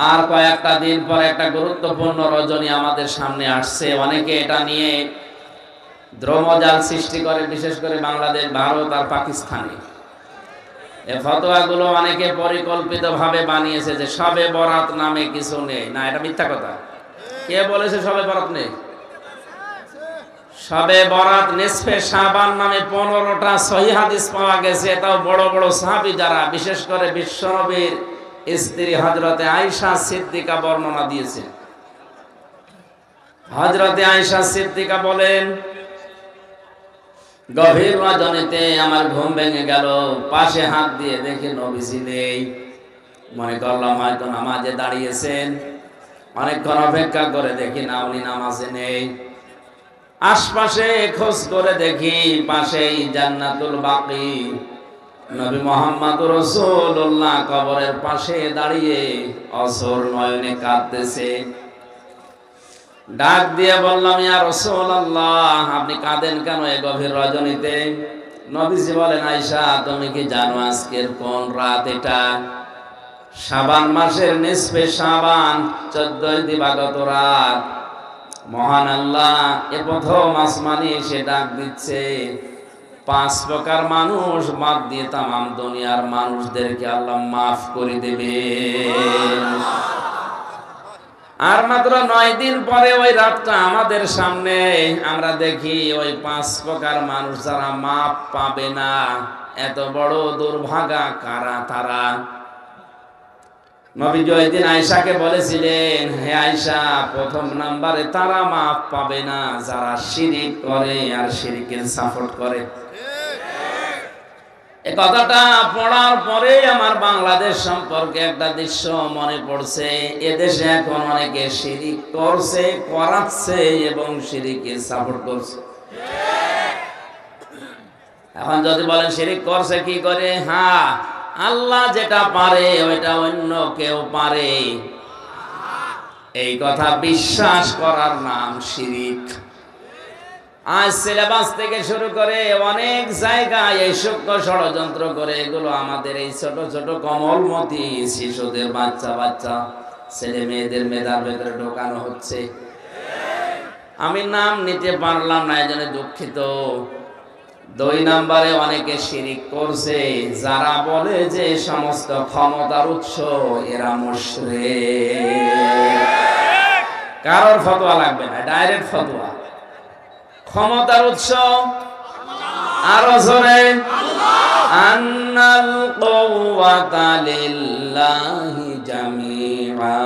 আর কয়েকটা দিন পর একটা গুরুত্বপূর্ণ রজনী আমাদের সামনে আসছে। অনেকে এটা নিয়ে দ্রমজাল সৃষ্টি করে, বিশেষ করে বাংলাদেশ, ভারত আর পাকিস্তানে। এই ফতোয়াগুলো অনেকে পরিকল্পিতভাবে বানিয়েছে যে শবে বরাত নামে কিছু নেই। না, এটা মিথ্যা কথা। কে বলেছে শবে বরাত নেই? শবে বরাত নিসফে শাবান নামে 15টা সহিহ হাদিস পাওয়া গেছে। তাও বড় বড় সাহাবী যারা, বিশেষ করে বিশ্বনবীর স্ত্রী হযরতে আয়েশা সিদ্দিকা বর্ণনা দিয়েছে। হযরতে আয়েশা সিদ্দিকা বলেন, গভীর রজনীতে আমার ঘুম ভেঙে গেল, পাশে হাত দিয়ে দেখি নবীজি নেই। মনে করলাম হয়তো নামাজে দাঁড়িয়েছেন। অনেকক্ষণ অপেক্ষা করে দেখি না, উনি নামাজে নেই। আশপাশে খোঁজ করে দেখি পাশেই জান্নাতুল বাকি নবী মুহাম্মদুর রাসূলুল্লাহ কবরের পাশে দাঁড়িয়ে অঝোর নয়নে কাঁদতেছে। ডাক দিয়ে বললাম, ইয়া রাসূলুল্লাহ, আপনি কাঁদেন কেন এই গভীর রজনীতে? নবীজি বলেন, আয়েশা, তুমি কি জানো আজকের কোন রাত এটা? শাবান মাসের নিসফে শাবান, 14 দিবাগত রাত। মহান আল্লাহ এ প্রথম আসমানে এসে ডাক দিচ্ছে। 5 প্রকার মানুষ বাদ দিয়ে তামাম দুনিয়ার মানুষদেরকে আল্লাহ মাফ করে দেবে। আর মাত্র 9 দিন পরে ওই রাতটা আমাদের সামনে। আমরা দেখি ওই 5 প্রকার মানুষ যারা মাফ পাবে না। এত বড় দুর্ভাগা কারা তারা? নবীজি ওই দিন আয়েশাকে বলেছিলেন, হে আয়েশা, প্রথম নম্বরে তারা মাফ পাবে না যারা শিরিক করে আর শিরিকের সাপোর্ট করে। এই কথাটা পড়ার পরে আমার বাংলাদেশ সম্পর্কে একটা দৃশ্য মনে পড়ছে। এদেশে এখন অনেকে শিরিক করছে, করাচ্ছে এবং শিরিকের সাপোর্ট করছে। এখন যদি বলেন শিরিক করছে কি করে? হ্যাঁ, আল্লাহ যেটা পারে ওইটা অন্য কেউ পারে, এই কথা বিশ্বাস করার নাম শিরিক। আজ সিলেবাস থেকে শুরু করে অনেক জায়গায় এই সূক্ষ্ম ষড়যন্ত্র করে এগুলো আমাদের এই ছোট ছোট কমলমতি শিশুদের, বাচ্চা বাচ্চা ছেলে মেয়েদের মেধার ভেতরে ঢোকানো হচ্ছে। আমি নাম নিতে পারলাম না, এজন্য দুঃখিত। 2 নম্বরে অনেকে শিরিক করছে যারা বলে যে সমস্ত ক্ষমতার উৎস এরা মুশরিক। কারোর ফতোয়া লাগবে না, ডাইরেক্ট ফতোয়া। ক্ষমতার উৎস আরো জোরে, আন্নাল কুওয়াতা লিল্লাহি জামিআ।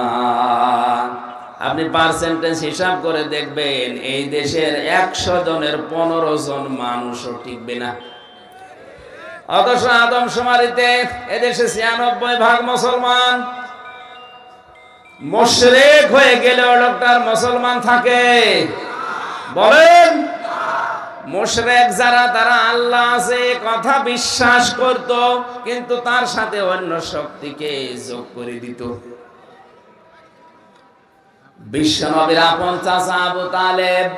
আপনি পার্সেন্টেজ হিসাব করে দেখবেন, এই দেশের 100 জনের 15 জন মানুষও টিকবে না। অথচ আদমশুমারিতে এদেশে 96% মুসলমান। মুশরিক হয়ে গেলেও লোকটার মুসলমান থাকে? বলেন, মুশরিক যারা, তারা আল্লাহ আছে কথা বিশ্বাস করত, কিন্তু তার সাথে অন্য শক্তিকে যোগ করে দিত। বিশ্বনবীর আপন চাচা আবু তালেব,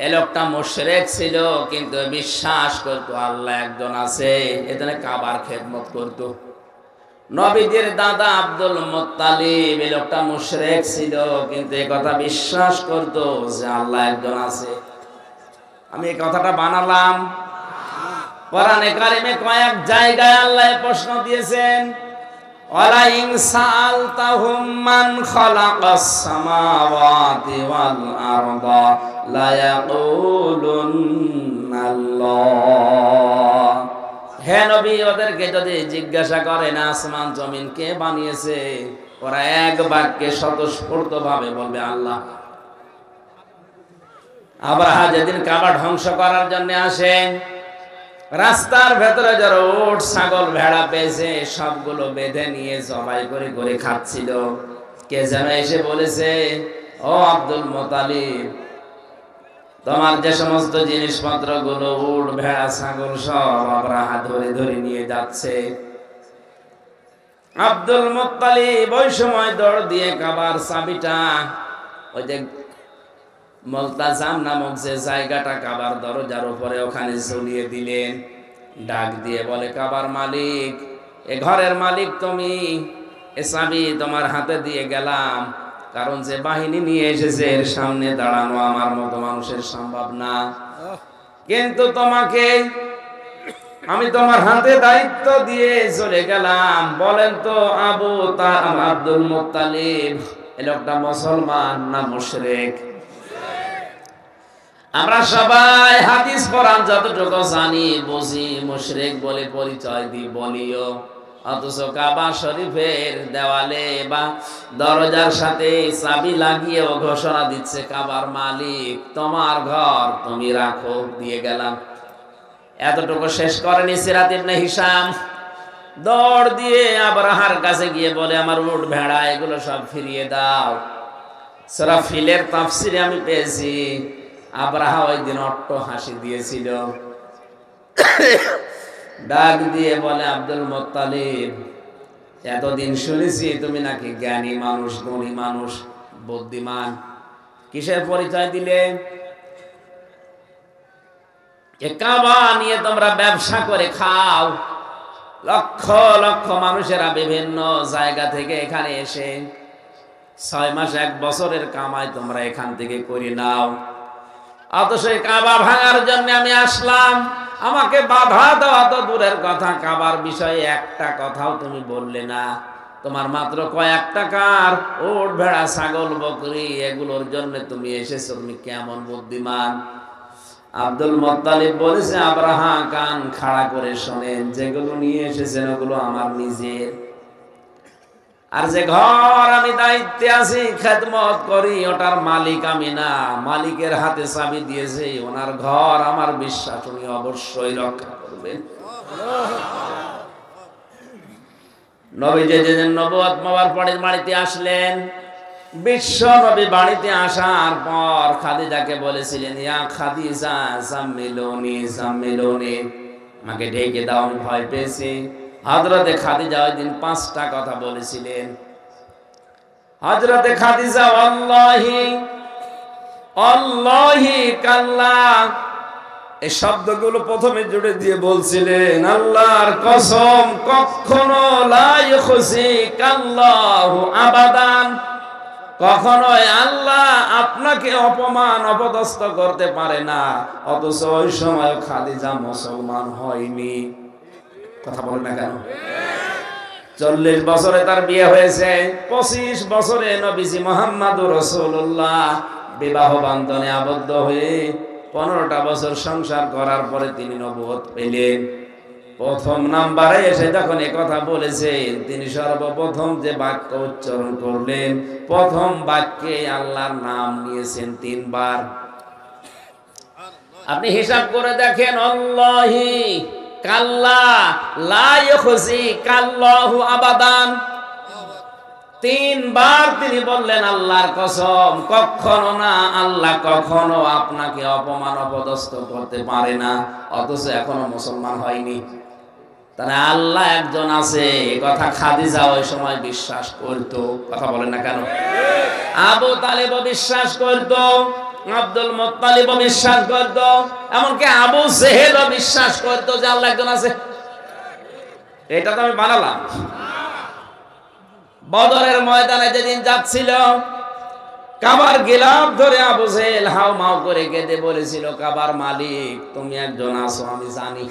এ লোকটা মুশরিক ছিল, কিন্তু বিশ্বাস করত আল্লাহ একজন আছে, এজন্য কাবার খেদমত করত। নবীদের দাদা আব্দুল মুত্তালিব, এই লোকটা মুশরিক ছিল, কিন্তু এই কথা বিশ্বাস করত যে আল্লাহ একজন আছে। আমি এই কথাটা বানালাম। কোরআনে কারিমে কয়েক জায়গায় আল্লাহ প্রশ্ন দিয়েছেন, ওয়ালা ইন সাআলতাহুম মান খালাকাস সামাওয়াতি ওয়াল আরদা লা ইয়াকুলুনাল্লাহ। হে নবী, ওদেরকে যদি জিজ্ঞাসা করেন আসমান জমিন কে বানিয়েছে, ওরা এক বাক্যে স্বতঃস্ফূর্তভাবে বলবে আল্লাহ। আব্রাহা যেদিন কাবা ধ্বংস করার জন্য আসেন, রাস্তার ভেতরে যারা উট ছাগল ভেড়া পেয়েছে সবগুলো বেঁধে নিয়ে জবাই করে করে খাচ্ছিল। কে যেন এসে বলেছে, ও আব্দুল মুত্তালিব, তোমার যে সমস্ত জিনিসপত্র গুলো উট ভেড়া ছাগল সব আব্রাহা ধরে ধরে নিয়ে যাচ্ছে। আব্দুল মুত্তালিব ওই সময় দৌড় দিয়ে কাবার চাবিটা, ওই যে মুলতাজাম নামক যে জায়গাটা কাবার দরজার উপরে, ওখানে ঝুলিয়ে দিলেন। ডাক দিয়ে বলে, কাবার মালিক, এ ঘরের মালিক তুমি, এ চাবি তোমার হাতে দিয়ে গেলাম, কারণ যে বাহিনী নিয়ে এসেছে এর সামনে দাঁড়ানো আমার মতো মানুষের সম্ভব না, কিন্তু তোমাকে আমি তোমার হাতে দায়িত্ব দিয়ে চলে গেলাম। বলেন তো আব্দুল মুত্তালিব এই লোকটা মুসলমান না মুশরিক? আমরা সবাই হাদিস কোরআন যতটুকু জানি বুঝি মুশরিক বলে পরিচয় দিই, বলিও, অথচ কাবা শরীফের দেওয়ালে বা দরজার সাথে চাবি লাগিয়েও ঘোষণা দিচ্ছে কাবার মালিক তোমার ঘর, তুমি রাখো, দিয়ে গেলাম। এতটুকু শেষ করেনি সিরাত ইবনে হিশাম, দৌড় দিয়ে আবরাহার কাছে গিয়ে বলে আমার উট ভেড়া এগুলো সব ফিরিয়ে দাও। সূরা ফিলের তাফসিরে আমি পেয়েছি আবরাহা ওই দিন অট্ট হাসি দিয়েছিল, ডাক দিয়ে বলে আব্দুল মুত্তালিব এতদিন শুনেছি তুমি নাকি জ্ঞানী মানুষ, গুণী মানুষ, বুদ্ধিমান, কিসের পরিচয় দিলে? কাবা নিয়ে তোমরা ব্যবসা করে খাও, লক্ষ লক্ষ মানুষেরা বিভিন্ন জায়গা থেকে এখানে এসে 6 মাস 1 বছরের কামাই তোমরা এখান থেকে করে নাও, অথচ কাবা ভাঙার জন্য আমি আসলাম, আমাকে বাধা দেওয়া তো দূরের কথা, কাবার বিষয়ে একটা কথাও তুমি বললে না। তোমার মাত্র কয়েক টাকার উট ভেড়া ছাগল বকরি এগুলোর জন্য তুমি এসেছো, তুমি কেমন বুদ্ধিমান? আব্দুল মুত্তালিব বলেছে আবরাহা কান খাড়া করে শোনেন, যেগুলো নিয়ে এসেছেন ওগুলো আমার নিজের, আর যে ঘর আমি দায়িত্বে আছি খেদমত করি ওটার মালিক আমি না, মালিকের হাতে চাবি দিয়েছে, ওনার ঘর আমার বিশ্বাস উনি অবশ্যই রক্ষা করবেন। নবীজি যেদিন নবুয়ত পাওয়ার পরে বাড়িতে আসলেন, বিশ্ব নবী বাড়িতে আসার পর খাদিজাকে বলেছিলেন ইয়া খাদিজা জাম্মিলুনি জাম্মিলুনি, আমাকে ঢেকে দাও আমি ভয় পেয়েছি। হযরতে খাদিজা ওই দিন 5টা কথা বলেছিলেন। হযরতে খাদিজা আল্লাহি আল্লাহি কাল্লা এই শব্দগুলো প্রথমে জুড়ে দিয়ে বলছিলেন আল্লাহর কসম কখনো লা ইখজিকাল্লাহু আবাদান, কখনোই আল্লাহ আপনাকে অপমান অপদস্থ করতে পারে না, অথচ ওই সময় খাদিজা মুসলমান হয়নি। কথা বলেন না কেন? 40 বছরে তার বিয়ে হয়েছে, 25 বছরে নবীজি মুহাম্মদুর রাসূলুল্লাহ বিবাহ বন্ধনে আবদ্ধ হয়ে 15টা বছর সংসার করার পরে তিনি নবুয়ত পেলেন। প্রথম নাম্বারে এসে যখন এই কথা বলেছেন, তিনি সর্বপ্রথম যে বাক্য উচ্চারণ করলেন, প্রথম বাক্যে আল্লাহর নাম নিয়েছেন 3 বার। আপনি হিসাব করে দেখেন, আল্লাহি কাল্লা লা ইখজিকাল্লাহু আবাদান, 3 বার তিনি বললেন আল্লাহর কসম কখনো না, আল্লাহ কখনো আপনাকে অপমান অপদস্থ করতে পারে না, অথচ এখনো মুসলমান হয়নি। তাহলে আল্লাহ একজন আছে, কথা খাদিজা ওই সময় বিশ্বাস করত। কথা বলেন না কেন? আবু তালিব বিশ্বাস করত, আব্দুল মুত্তালিব বিশ্বাস করত, এমনকি আবু জেহেলও বিশ্বাস করত যে আল্লাহ একজন আছে। এটা তো আমি বানালাম। বদরের ময়দানে যেদিন যাচ্ছিল, কাবার গিলাফ ধরে আবু জেহেল হাউ মাউ করে কেঁদে বলেছিল কাবার মালিক তুমি একজন আছো, আমি জানি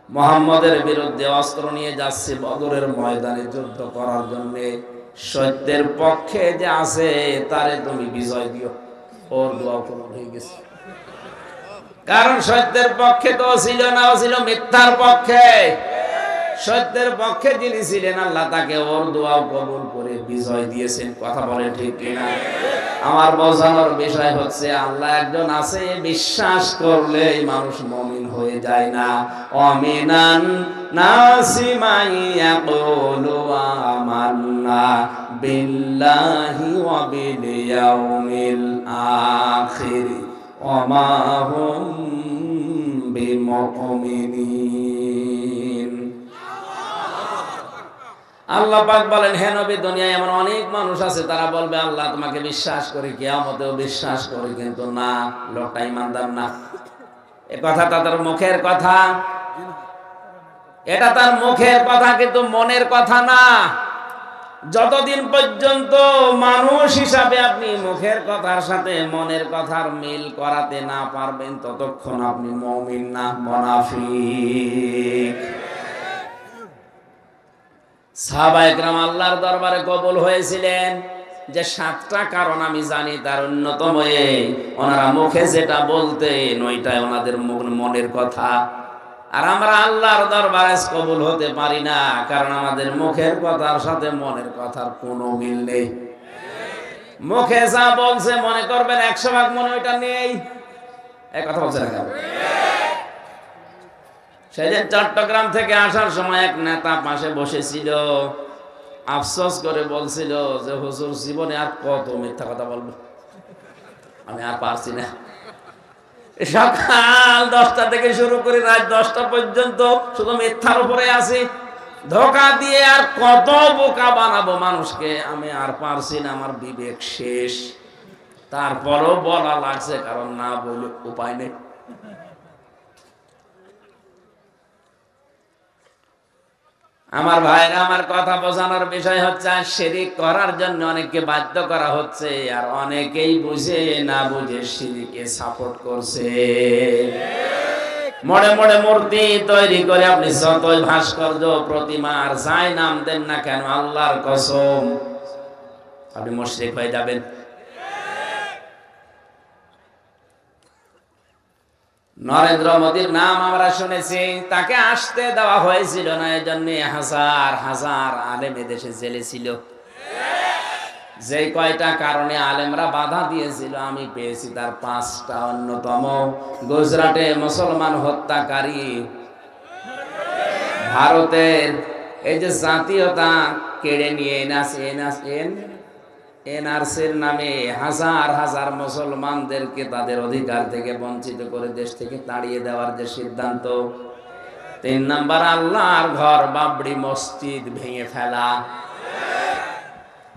মুহাম্মদের বিরুদ্ধে অস্ত্র নিয়ে যাচ্ছে বদরের ময়দানে যুদ্ধ করার জন্য, সত্যের পক্ষে যে আছে তারে তুমি বিজয় দিও। ওর দোয়া কবুল হয়ে গেছে, কারণ সত্যের পক্ষে তো ছিল না, ও ছিল মিথ্যার পক্ষে। সত্যের পক্ষে যিনি ছিলেন আল্লাহ তাকে ওর দোয়াও কবুল করে বিজয় দিয়েছেন। কথা বলে ঠিক কিনা? আমার বোঝানোর বিষয় হচ্ছে আল্লাহ একজন আছে বিশ্বাস করলে মানুষ মুমিন হয়ে যায় না। আমিনান নাসি মাইয়াকুলু আমান্না বিল্লাহি ওয়া বিল ইয়াউমিল আখির ওয়া মা হুম বিমুমিনিন। আল্লাহ পাক বলেন হে নবী, দুনিয়ায় এমন অনেক মানুষ আছে তারা বলবে আল্লাহ তোমাকে বিশ্বাস করি, কিয়ামতেও বিশ্বাস করি, কিন্তু না, লোকটা ইমানদার না। এ কথা তার মুখের কথা, এটা তার মুখের কথা, কিন্তু মনের কথা না। যতদিন পর্যন্ত মানুষ হিসাবে আপনি মুখের কথার সাথে মনের কথার মিল করাতে না পারবেন, ততক্ষণ আপনি মুমিন না, মুনাফিক। সাহাবায়ে কেরাম আল্লাহর দরবারে কবুল হয়েছিলেন যে 7টা কারণ আমি জানি, তার অন্যতম এই ওনারা মুখে যেটা বলতেন ওইটাই ওনাদের মনের কথা। আর আমরা আল্লাহর দরবারে কবুল হতে পারি না, কারণ আমাদের মুখের কথার সাথে মনের কথার কোনো মিল নেই। মুখে যা বলছে মনে করবেন 100 ভাগ মনে ওইটা নেই। এই কথা বলছে না? সেদিন চট্টগ্রাম থেকে আসার সময় এক নেতা পাশে বসেছিল, আফসোস করে বলছিল যে হুজুর, জীবনে আর কত মিথ্যা কথা বলবো, আমি আর পারছি না। সকাল 10টা থেকে শুরু করে রাত 10টা পর্যন্ত শুধু মিথ্যার উপরে আছি, ধোঁকা দিয়ে আর কত বোকা বানাবো মানুষকে, আমি আর পারছি না, আমার বিবেক শেষ। তারপরও বলা লাগছে, কারণ না বলে উপায় নেই। আমার ভাইরা, আমার কথা বোঝানোর বিষয় হচ্ছে, শিরিক করার জন্য অনেককে বাধ্য করা হচ্ছে, আর অনেকেই বুঝে না বুঝে শিরিকে সাপোর্ট করছে। মোড়ে মোড়ে মূর্তি তৈরি করে আপনি যতই ভাস্কর্য, প্রতিমা আর যাই নাম দেন না কেন, আল্লাহর কসম আপনি মুশরিক হয়ে যাবেন। নরেন্দ্র মোদীর নাম আমরা শুনেছি, তাকে আসতে দেওয়া হয়েছিল না, এই জন্য হাজার হাজার আলেম এদেশে জেলে ছিল। যে কয়টা কারণে আলেমরা বাধা দিয়েছিল আমি পেয়েছি তার 5টা। অন্যতম, গুজরাটে মুসলমান হত্যাকারী, ভারতের এই যে জাতীয়তা কেড়ে নিয়ে এনআরসির নামে হাজার হাজার মুসলমানদেরকে তাদের অধিকার থেকে বঞ্চিত করে দেশ থেকে তাড়িয়ে দেওয়ার যে সিদ্ধান্ত। 3 নাম্বার, আল্লাহর ঘর বাবরি মসজিদ ভেঙে ফেলা।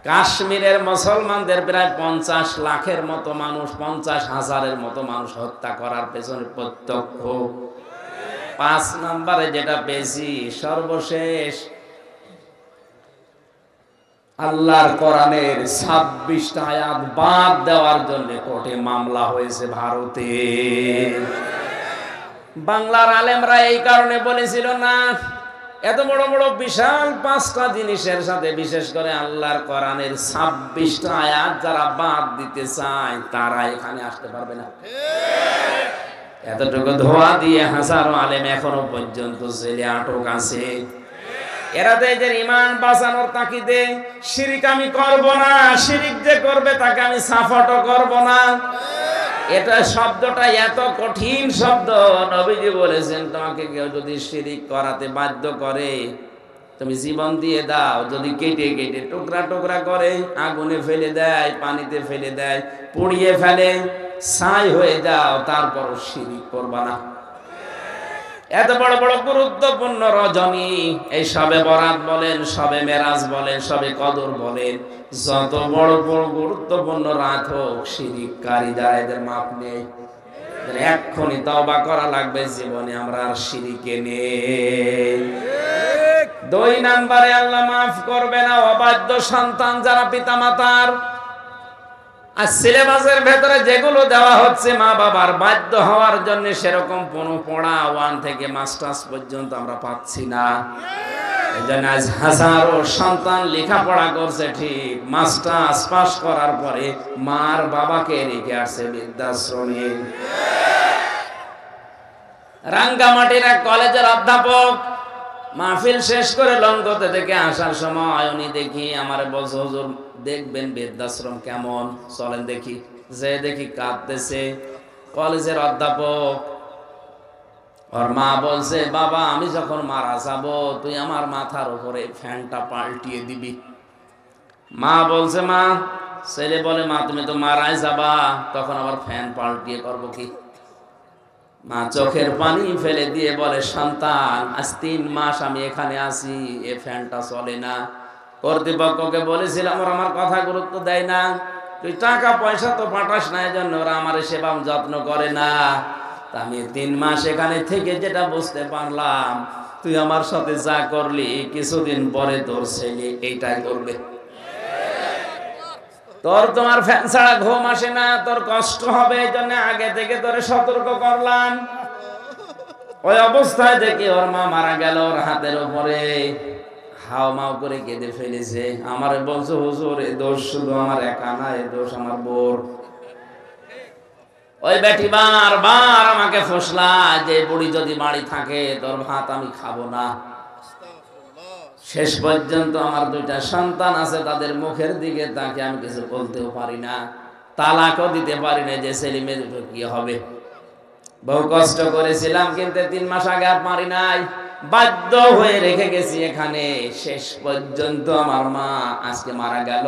কাশ্মীরের মুসলমানদের প্রায় 50 লাখের মতো মানুষ, 50,000-এর মতো মানুষ হত্যা করার পেছনে প্রত্যক্ষ। 5 নম্বরে যেটা পেয়েছি, সর্বশেষ আল্লাহর কোরআনের 26টা আয়াত বাদ দেওয়ার জন্য কোর্টে মামলা হয়েছে ভারতে। বাংলার আলেমরা এই কারণে বলেছিল না, এত বড় বড় বিশাল 5টা জিনিসের সাথে বিশেষ করে আল্লাহর কোরআনের 26টা আয়াত যারা বাদ দিতে চায় তারা এখানে আসতে পারবে না। এতটুকু ধোয়া দিয়ে হাজারো আলেম এখনো পর্যন্ত জেলে আটক আছে। এরা তো এদের ঈমান বাঁচানোর তাকিদে শিরিক আমি করব না, শিরিক যে করবে তাকে আমি সাপোর্টও করব না। এটা শব্দটা এত কঠিন শব্দ, নবীজি বলেছেন তোমাকে কেউ যদি শিরিক করাতে বাধ্য করে তুমি জীবন দিয়ে দাও, যদি কেটে কেটে টুকরা টুকরা করে আগুনে ফেলে দেয়, পানিতে ফেলে দেয়, পুড়িয়ে ফেলে, ছাই হয়ে যাও, তারপর শিরিক করবা না। এত বড় বড় গুরুত্বপূর্ণ রজনী, এই সবে বরাত বলেন, সবে মেরাজ বলেন, সবে কদর বলেন, যত বড় বড় গুরুত্বপূর্ণ রাত হোক, শিরিককারী যারা এদের মাপ নেই, এক্ষুনি তওবা করা লাগবে, জীবনে আমরা আর শিরিকে নেই। 2 নম্বরে আল্লাহ মাফ করবে না অবাধ্য সন্তান যারা পিতামাতার। আর সিলেবাসের ভেতরে যেগুলো দেওয়া হচ্ছে মা বাবার বাধ্য হওয়ার জন্য, সেরকম কোনো পড়া 1 থেকে মাস্টার্স পর্যন্ত আমরা পাচ্ছি না। এই জন্য আজ হাজারো সন্তান লেখাপড়া করছে ঠিক, মাস্টার্স পাস করার পরে মার বাবাকে রেখে আসছে বৃদ্ধাশ্রমে। রাঙ্গামাটির এক কলেজের অধ্যাপক মাহফিল শেষ করে লঙ্গতে থেকে আসার সময় উনি দেখি আমার বলছে, হুজুর দেখবেন বৃদ্ধাশ্রম কেমন, চলেন দেখি। যে দেখি কাঁদতেছে কলেজের অধ্যাপক। ওর মা বলছে, বাবা আমি যখন মারা যাব তুই আমার মাথার উপরে ফ্যানটা পাল্টিয়ে দিবি। মা বলছে, মা, ছেলে বলে, মা তুমি তো মারাই যাবা, তখন আবার ফ্যান পাল্টিয়ে করবো কি? মা চোখের পানি ফেলে দিয়ে বলে, সন্তান আজ 3 মাস আমি এখানে আছি, এ ফ্যানটা চলে না। কর্তৃপক্ষকে বলেছিলাম, ওরা আমার কথা গুরুত্ব দেয় না, তুই টাকা পয়সা তো পাঠাস না, এজন্য ওরা আমার সেবা যত্ন করে না। তা আমি 3 মাস এখানে থেকে যেটা বুঝতে পারলাম, তুই আমার সাথে যা করলি কিছুদিন পরে তোর ছেলে এইটাই করবে। তোর তোমার ফ্যান ছাড়া ঘুম আসে না, তোর কষ্ট হবে, এই জন্য আগে থেকে তোরে সতর্ক করলাম। ওই অবস্থায় দেখি ওর মা মারা গেল, ওর হাতের উপরে হাও মাও করে কেঁদে ফেলেছে। আমার বলছে, হুজুর এ দোষ শুধু আমার একা না, এ দোষ আমার বোর। ওই বেটি বারবার আমাকে ফসলা যে বুড়ি যদি বাড়ি থাকে তোর ভাত আমি খাবো না। শেষ পর্যন্ত আমার দুইটা সন্তান আছে, তাদের মুখের দিকে তাকে আমি কিছু বলতেও পারি না, তালাকও দিতে পারি না যে ছেলে মেয়ে দুটো কি হবে। বহু কষ্ট করেছিলাম, কিন্তু 3 মাস আগে আর পারি নাই, বাধ্য হয়ে রেখে গেছি এখানে। শেষ পর্যন্ত আমার মা আজকে মারা গেল,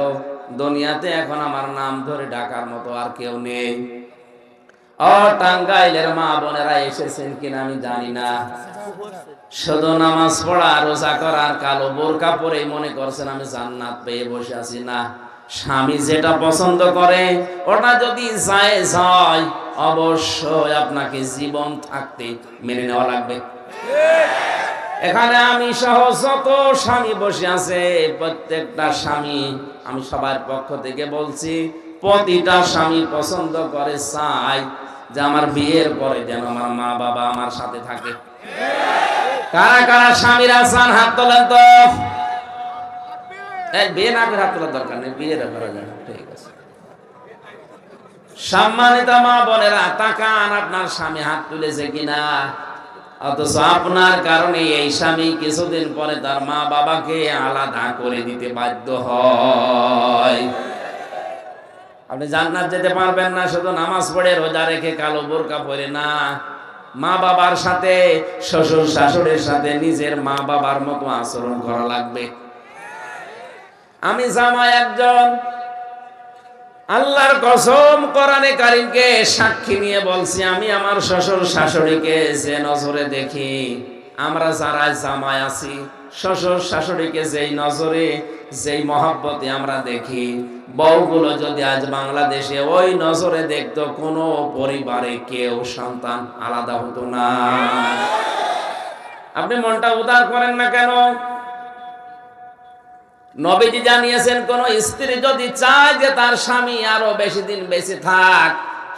দুনিয়াতে এখন আমার নাম ধরে ডাকার মতো আর কেউ নেই। ও টাঙ্গাইলের মা বোনেরা এসেছেন কিনা আমি জানি না, শুধু নামাজ পড়া রোজা করার কালো বোরকা পরে মনে করছেন আমি জান্নাত পেয়ে বসে আছি। না, স্বামী যেটা পছন্দ করে ওটা যদি জায়েজ হয় অবশ্যই আপনাকে জীবন থাকতে মেনে নেওয়া লাগবে। এখানে আমি সহ যত স্বামী বসে আছে, প্রত্যেকটা স্বামী, আমি সবার পক্ষ থেকে বলছি, প্রতিটা স্বামী পছন্দ করে, চাই যে আমার বিয়ের পরে যেন আমার মা বাবা আমার সাথে থাকে। কারা কারা স্বামীরা চান হাত তোলেন তো। এই বিয়ে না করে হাত তোলার দরকার নেই, বিয়ের করা যায়, ঠিক আছে। সম্মানিত মা বোনেরা তাকান, আপনার স্বামী হাত তুলেছে কিনা। অথচ আপনার কারণে এই স্বামী কিছুদিন পরে তার মা বাবাকে আলাদা করে দিতে বাধ্য হয়। আপনি জান্নাত যেতে পারবেন না শুধু নামাজ পড়ে রোজা রেখে কালো বোরকা পরে না, মা বাবার সাথে, শ্বশুর শাশুড়ির সাথে নিজের মা বাবার মতো আচরণ করা লাগবে। আমি জামাই একজন, আল্লাহর কসম কোরআনে কারীমকে সাক্ষী নিয়ে বলছি, আমি আমার শ্বশুর শাশুড়িকে যে নজরে দেখি, আমরা যারা জামাই আছি শ্বশুর শাশুড়িকে যেই নজরে যেই মহব্বতে আমরা দেখি, বউগুলো যদি আজ বাংলাদেশে ওই নজরে দেখতো, কোনো পরিবারে কেউ সন্তান আলাদা হতো না। আপনি মনটা উদার করেন না কেন? নবীজি জানিয়েছেন, কোন স্ত্রী যদি চায় যে তার স্বামী আরো বেশি দিন বেঁচে থাক,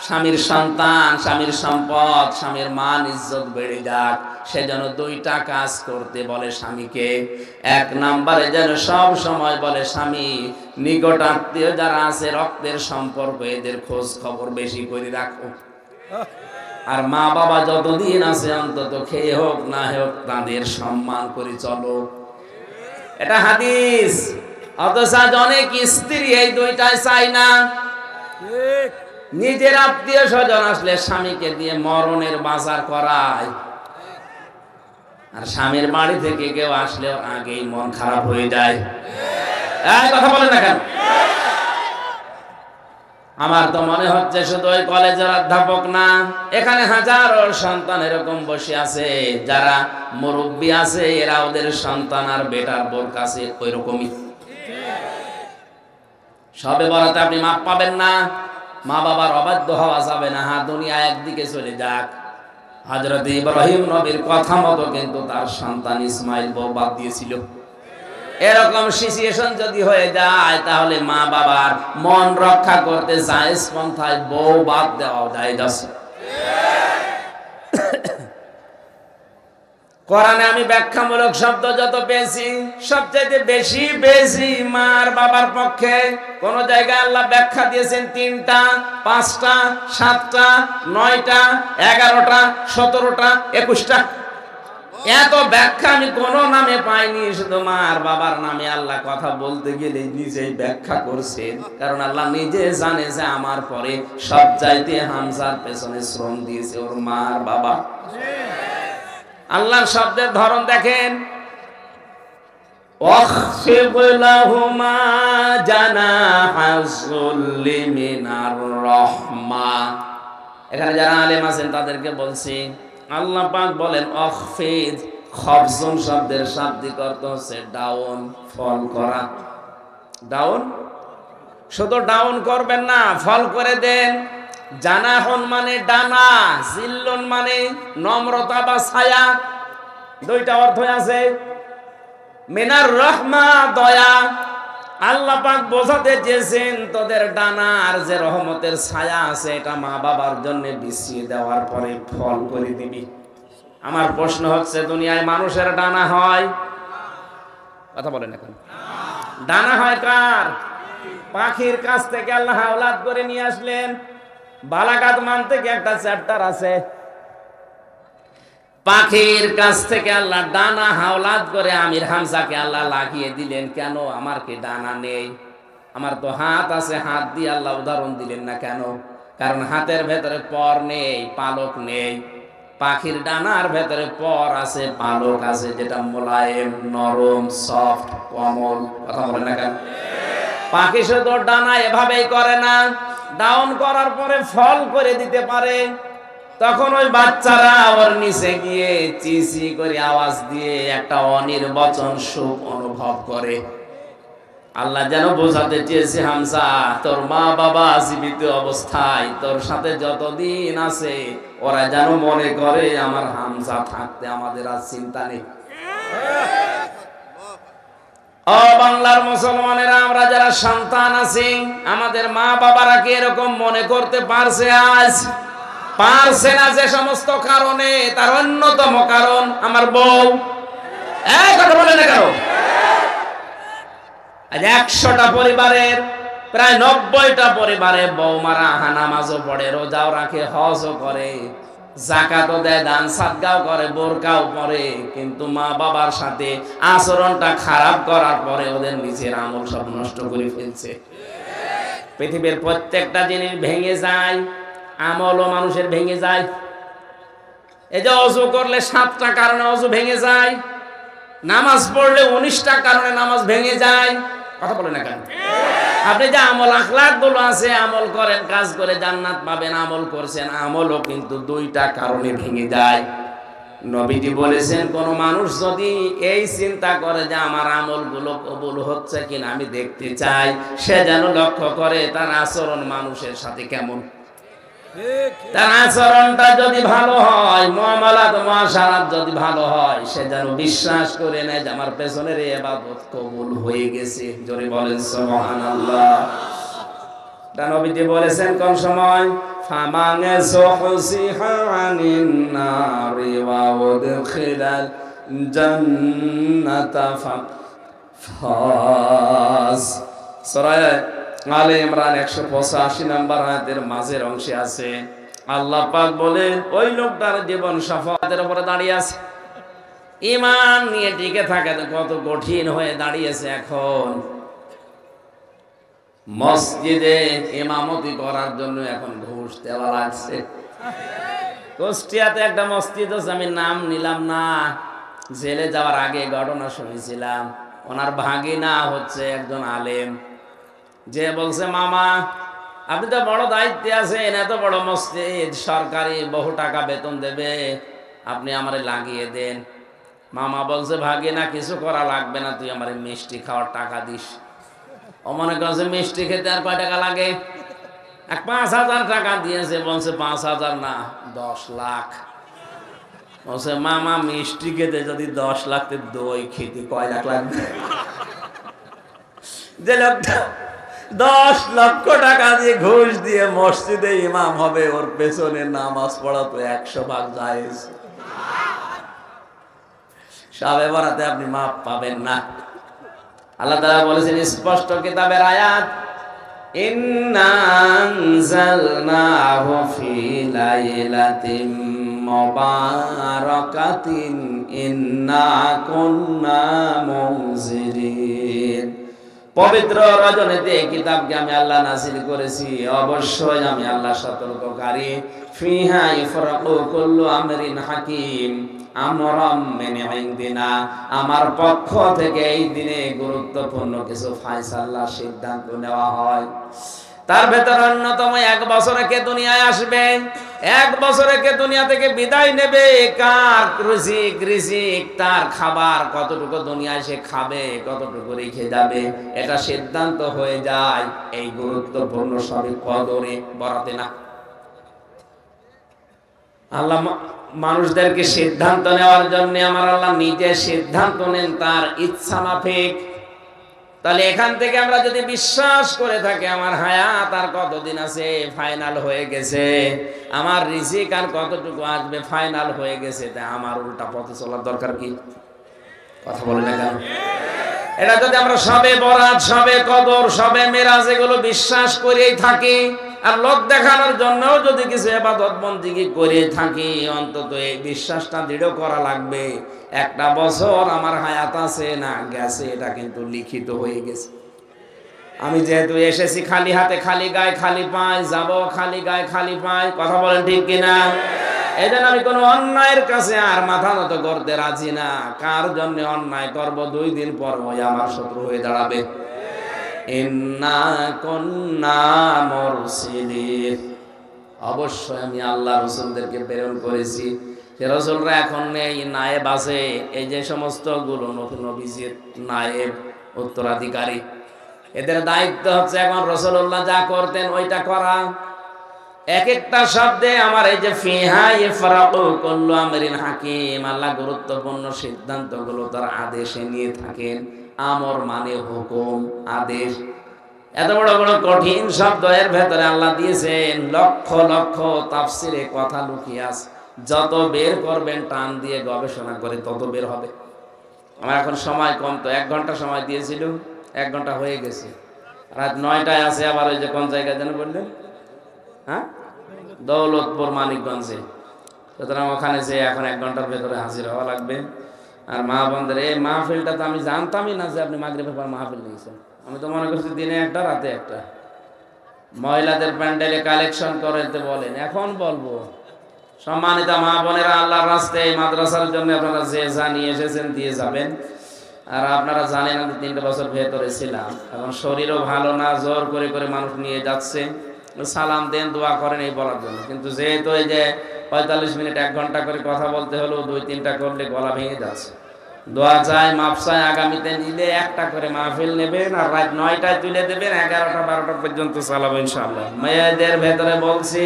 স্বামীর সন্তান, স্বামীর সম্পদ, স্বামীর মান ইজ্জত বেড়ে যাক, সে যেন 2টা কাজ করতে বলে স্বামীকে। 1 নম্বরে যেন সব সময় বলে, স্বামী নিকট আত্মীয় যারা আছে, রক্তের সম্পর্ক, এদের খোঁজ খবর বেশি করে রাখো। আর মা বাবা যতদিন আছে অন্তত খেয়ে হোক না হোক তাদের সম্মান করে চলো। এটা হাদিস। অথচ অনেক স্ত্রী এই 2টাই চায় না। নিজের আত্মীয় স্বজন আসলে স্বামীকে দিয়ে মরণের বাজার করায়, আর স্বামীর বাড়ি থেকে কেউ আসলে আগেই মন খারাপ হয়ে যায়। কথা বলেন না কেন? আমার তো মনে হচ্ছে শুধু ওই কলেজের অধ্যাপক না, এখানে হাজারো সন্তান এরকম বসে আছে, যারা মুরব্বী আছে, এরা ওদের সন্তান আর বেটার বোর কাছে ওই রকমই। সবে বরাতে আপনি মাপ পাবেন না, মা বাবার অবাধ্য হওয়া যাবে না। দুনিয়া একদিকে চলে যাক, হযরত ইব্রাহিম নবীর কথা মতো কিন্তু তার সন্তান ইসমাইল বউ বাদ দিয়েছিল। এরকম সিচুয়েশন যদি হয়ে যায়, তাহলে মা বাবার মন রক্ষা করতে জায়েজ পন্থায় বউ বাদ দেওয়া জায়েজ আছে। কোরআনে আমি ব্যাখ্যামূলক শব্দ যত পেয়েছি, সবচেয়ে বেশি বেশি মার বাবার পক্ষে। কোন জায়গায় আল্লাহ ব্যাখ্যা দিয়েছেন 3টা, 5টা, 7টা, 9টা, 11টা, 17টা, 21টা। এত ব্যাখ্যা আমি কোন নামে পাইনি, শুধু মার বাবার নামে আল্লাহ কথা বলতে গেলে নিজেই ব্যাখ্যা করছেন। কারণ আল্লাহ নিজে জানে যে আমার পরে সব চাইতে হামজার পেছনে শ্রম দিয়েছে ওর মার বাবা। আল্লাহর শব্দের ধরন দেখেন, ওয়াখফিদ লাহুমা জানাহাযুল্লি মিনার রাহমা। এখানে যারা আলেম আছেন তাদেরকে বলছি, আল্লাহ পাক বলেন ওয়াখফিদ, খফজুন শব্দের শাব্দিক অর্থ হচ্ছে ডাউন, ফল করা। ডাউন, শুধু ডাউন করবেন না, ফল করে দেন। জানাহন মানে ডানা, জিল্লুন মানে নম্রতা বা ছায়া, 2টা অর্থ আছে। মিনার রহমা দয়া, আল্লাহ পাক বোঝাতে চেয়েছেন তোদের ডানার যে রহমতের ছায়া আছে এটা মা বাবার জন্য বিছিয়ে দেওয়ার পরে ফল করে দিবি। আমার প্রশ্ন হচ্ছে, দুনিয়ায় মানুষের ডানা হয়? কথা বলেন এখন। ডানা হয় কার? পাখির কাছ থেকে আল্লাহ আওলাদ করে নিয়ে আসলেন। বালাগাত মান থেকে একটা চ্যাপ্টার আছে, পাখির কাছ থেকে আল্লাহ ডানা হাওলাদ করে আমির হামজাকে আল্লাহ লাগিয়ে দিলেন। কেন? আমার কি ডানা নেই? আমার তো হাত আছে, হাত দিয়ে আল্লাহ উদাহরণ দিলেন না কেন? কারণ হাতের ভেতরে পর নেই, পালক নেই। পাখির ডানার ভেতরে পর আছে, পালক আছে, যেটা মোলায়েম, নরম, সফট, কোমল। কথা বলেন না কেন? পাখি শুধু ডানা এভাবেই করে না, ডাউন করার পরে ফল করে দিতে পারে। তখন ওই বাচ্চারা ওর নিচে গিয়ে চিচি করে আওয়াজ দিয়ে একটা অনির্বচন সুখ অনুভব করে। আল্লাহ যেন বোঝাতে চেয়েছে, হামজা তোর মা বাবা জীবিত অবস্থায় তোর সাথে যতদিন আছে ওরা যেন মনে করে আমার হামজা থাকতে আমাদের আর চিন্তা নেই। ও বাংলার মুসলমানেরা, আমরা যারা সন্তান আছি আমাদের মা বাবারা কি এরকম মনে করতে পারছে? আজ পারছে না। যে সমস্ত কারণে, তার অন্যতম কারণ আমার বউ। কথা বলে না কেন? আজ 100টা পরিবারের প্রায় 90টা পরিবারে বৌমারা নামাজও পড়ে, রোজাও রাখে, হজও করে, যাকাতও দেয়, দান সাদগাও করে, বোরকাও পরে, কিন্তু মা বাবার সাথে আচরণটা খারাপ করার পরে ওদের নিজের আমল সব নষ্ট করে ফেলছে। পৃথিবীর প্রত্যেকটা জিনিস ভেঙে যায়, আমলও মানুষের ভেঙে যায়। এই যে অজু করলে 7টা কারণে অজু ভেঙে যায়, নামাজ পড়লে 19টা কারণে নামাজ ভেঙে যায়। কথা বলে না কেন? আপনি যে আমল আখলাক গুলো আছে, আমল করেন, কাজ করে জান্নাত পাবেন, আমল করছেন, আমলও কিন্তু 2টা কারণে ভেঙে যায়। নবীজি বলেছেন, কোন মানুষ যদি এই চিন্তা করে যে আমার আমলগুলো কবুল হচ্ছে কিনা আমি দেখতে চাই, সে যেন লক্ষ্য করে তার আচরণ মানুষের সাথে কেমন। তার আচরণটা যদি ভালো হয়, মুআমালাত মুআশারাত যদি ভালো হয়, সে যেন বিশ্বাস করে নেয় যে আমার পেছনের এই ইবাদত কবুল হয়ে গেছে। জোরে বলেন সুবহানাল্লাহ। নবীজি বলেছেন কোন সময়? ফামান সুহসিহা আনিন নারি ওয়া উদখিলাল জান্নাতা ফাস। সূরা আলে ইমরান 185 নম্বর আয়াতের মাঝের অংশে আছে, আল্লাহ পাক বলে ওই লোকটার জীবন শাফাতের উপরে দাঁড়িয়ে আছে। ঈমান নিয়ে টিকে থাকে কত কঠিন হয়ে দাঁড়িয়েছে। এখন মসজিদে ইমামতি করার জন্য এখন ঘুষ দেওয়া লাগছে। কুষ্টিয়াতে একটা মসজিদ আছে, আমি নাম নিলাম না, জেলে যাওয়ার আগে ঘটনা শুনেছিলাম। ওনার ভাগিনা হচ্ছে একজন আলেম, যে বলছে, মামা আপনি তো বড় দায়িত্বে আছেন, এত বড় মসজিদ, সরকারি বহু টাকা বেতন দেবে, আপনি আমারে লাগিয়ে দেন। মামা বলছে, ভাগিনা কিছু করা লাগবে না, তুই আমারে মিষ্টি খাওয়ার টাকা দিস। ও মনে করছে মিষ্টি খেতে আর কয় টাকা লাগে? 5,000 টাকা দিয়েছে। বলছে 5,000 না, 10 লাখ। বলছে, মামা মিষ্টি খেতে যদি 10 লাখ, দই খেতে কয় লাখ লাগবে? যে লোকটা 10 লক্ষ টাকা দিয়ে ঘুষ দিয়ে মসজিদে ইমাম হবে, ওর পেছনে নামাজ পড়া তো 100 ভাগ জায়েজ। সবে বরাতে আপনি মাপ পাবেন না। আল্লাহ তাআলা বলেছেন স্পষ্ট কিতাবের আয়াত, ইন্না আনজালনাহু ফি লাইলাতিন মুবারাকাতিন ইন্না কুন্না মুনজিরিন। পবিত্র রজনীতে এই কিতাবকে আমি আল্লাহ নাযিল করেছি, অবশ্যই আমি আল্লাহ সতর্ককারী। ফিহা ইফরাকু কুল্লু আমরিন হাকিম, আমরাম মিন ইনদিনা, আমার পক্ষ থেকে এই দিনে গুরুত্বপূর্ণ কিছু ফয়সালা সিদ্ধান্ত নেওয়া হয়। তার ভেতর অন্যতম 1 বছরে কে দুনিয়ায় আসবে, 1 বছরে কে দুনিয়া থেকে বিদায় নেবে, কার রিজিক তার খাবার কতটুকু দুনিয়ায় সে খাবে, কতটুকু রেখে যাবে, এটা সিদ্ধান্ত হয়ে যায় এই গুরুত্বপূর্ণ সবে কদরে বরাতে না। আল্লাহ মানুষদেরকে সিদ্ধান্ত নেওয়ার জন্য আমার আল্লাহ নিজে সিদ্ধান্ত নেন তার ইচ্ছা মাফিক। তাহলে এখান থেকে আমরা যদি বিশ্বাস করে থাকি আমার হায়াত আর কতদিন আছে, ফাইনাল হয়ে গেছে, আমার রিজিক আর কতটুকু আসবে, ফাইনাল হয়ে গেছে, তাই আমার উল্টা পথে চলার দরকার কি? কথা বলে না কেন? এটা যদি আমরা সবে বরাত, সবে কদর, সবে মেরাজ এগুলো বিশ্বাস করেই থাকি, আর লোক দেখানোর জন্য যদি কিছু ইবাদত বন্দেগী করে থাকি, অন্তত এই বিশ্বাসটা দৃঢ় করা লাগবে একটা বছর আমার হায়াত আছে না গেছে, এটা কিন্তু লিখিত হয়ে গেছে। আমি যেহেতু এসেছি খালি হাতে, খালি গায়ে, খালি পায়ে যাব, খালি গায়ে খালি পায়ে। কথা বলেন ঠিক কিনা? এই জন্য আমি কোনো অন্যায়ের কাছে আর মাথা নত করতে রাজি না। কার জন্য অন্যায় করব, 2 দিন পর ওই আমার শত্রু হয়ে দাঁড়াবে। ইন্না কুন্না মুরসিলিন, অবশ্যই আমি আল্লাহ রাসূলদেরকে প্রেরণ করেছি। সে রাসূলরা এখন নেই, নায়েব আছে। এই যে সমস্ত গুলো নতুন নবীজির নায়েব, উত্তরাধিকারী, এদের দায়িত্ব হচ্ছে এখন রাসূলুল্লাহ যা করতেন ওইটা করা। এক একটা শব্দে আমার এই যে ফিহা ইফরাকু কুল্লু আমরিন হাকিম, আল্লাহ গুরুত্বপূর্ণ সিদ্ধান্তগুলো তার আদেশে নিয়ে থাকেন। আমর মানে হুকুম, আদেশ। এত বড় বড় কঠিন শব্দ এর ভেতরে আল্লাহ দিয়েছেন, লক্ষ লক্ষ তাফসিরে কথা লুকিয়ে আছে। যত বের করবেন টান দিয়ে গবেষণা করে তত বের হবে। আমার এখন সময় কম, তো 1 ঘন্টা সময় দিয়েছিল, 1 ঘন্টা হয়ে গেছে। রাত 9টায় আছে আবার। ওই যে কোন জায়গায় যেন বললেন, হ্যাঁ, দৌলতপুর মানিকগঞ্জে। সুতরাং ওখানে যে এখন 1 ঘন্টার ভেতরে হাজির হওয়া লাগবে। আর মা বোনদের এই মাহফিলটা তো আমি জানতামই না যে আপনি মাগরিবের পর মাহফিল নিয়েছেন। আমি তো মনে করছি দিনে একটা রাতে একটা। মহিলাদের প্যান্ডেলে কালেকশন করতে বলেন, এখন বলবো। সম্মানিত মা বোনেরা, আল্লাহর রাস্তায় এই মাদ্রাসার জন্য আপনারা যে জানিয়ে এসেছেন দিয়ে যাবেন। আর আপনারা জানেন আমি 3 বছর ভেতরে ছিলাম, এখন শরীরও ভালো না, জোর করে করে মানুষ নিয়ে যাচ্ছে। সালাম দেন, দোয়া করেন এই বলার জন্য। কিন্তু যেহেতু এই যে 45 মিনিট 1 ঘন্টা করে কথা বলতে হলো, 2-3টা করলে গলা ভেঙে যাচ্ছে। দোয়া চাই, মাপ চাই, আগামীতে নিলে একটা করে মাহফিল নেবেন, আর রাত 9টায় তুলে দেবেন, 11টা-12টা পর্যন্ত চালাবো ইনশাআল্লাহ। মেয়েদের ভেতরে বলছি,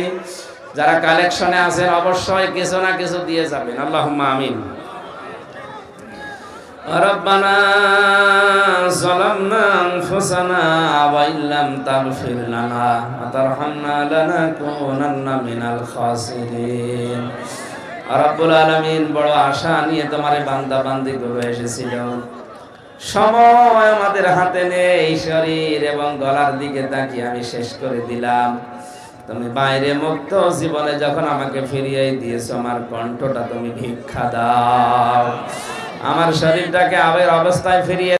যারা কালেকশনে আছেন অবশ্যই কিছু না কিছু দিয়ে যাবেন। আল্লাহুম্মা আমিন। রব্বানা যালামনা আনফুসানা ওয়া ইল্লাম তাগফির লানা ওয়া তারহামনা লানাকুনান্না মিনাল খাসিরিন। রব্বুল আলামিন, বড় আশা নিয়ে তোমার বান্দা বান্দি গুলো এসেছিল। সময় আমাদের হাতে নেই, শরীর এবং গলার দিকে তাকিয়ে আমি শেষ করে দিলাম। তুমি বাইরে মুক্ত জীবনে যখন আমাকে ফিরিয়ে দিয়েছো, আমার কণ্ঠটা তুমি ভিক্ষা দাও, আমার শরীরটাকে আবের অবস্থায় ফিরিয়ে